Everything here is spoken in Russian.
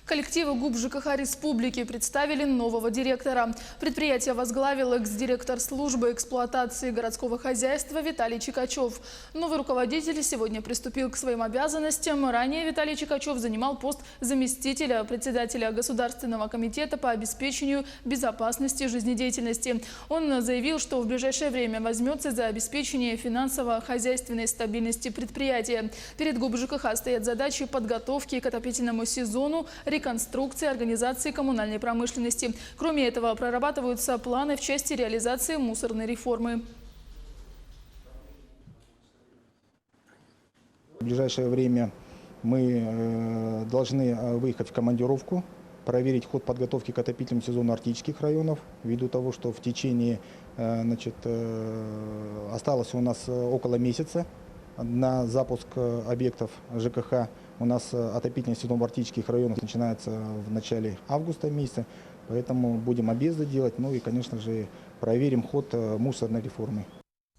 Коллективы ГУП ЖКХ Республики представили нового директора. Предприятие возглавил экс-директор службы эксплуатации городского хозяйства Виталий Чикачев. Новый руководитель сегодня приступил к своим обязанностям. Ранее Виталий Чикачев занимал пост заместителя председателя Государственного комитета по обеспечению безопасности жизнедеятельности. Он заявил, что в ближайшее время возьмется за обеспечение финансово-хозяйственной стабильности предприятия. Перед ГУП ЖКХ стоят задачи подготовки к отопительному сезону, реконструкции, организации коммунальной промышленности. Кроме этого, прорабатываются планы в части реализации мусорной реформы. В ближайшее время мы должны выехать в командировку, проверить ход подготовки к отопительному сезону арктических районов, ввиду того, что в течение осталось у нас около месяца на запуск объектов ЖКХ. У нас отопительный сезон в арктических районах начинается в начале августа месяца, поэтому будем объезды делать, ну и, конечно же, проверим ход мусорной реформы.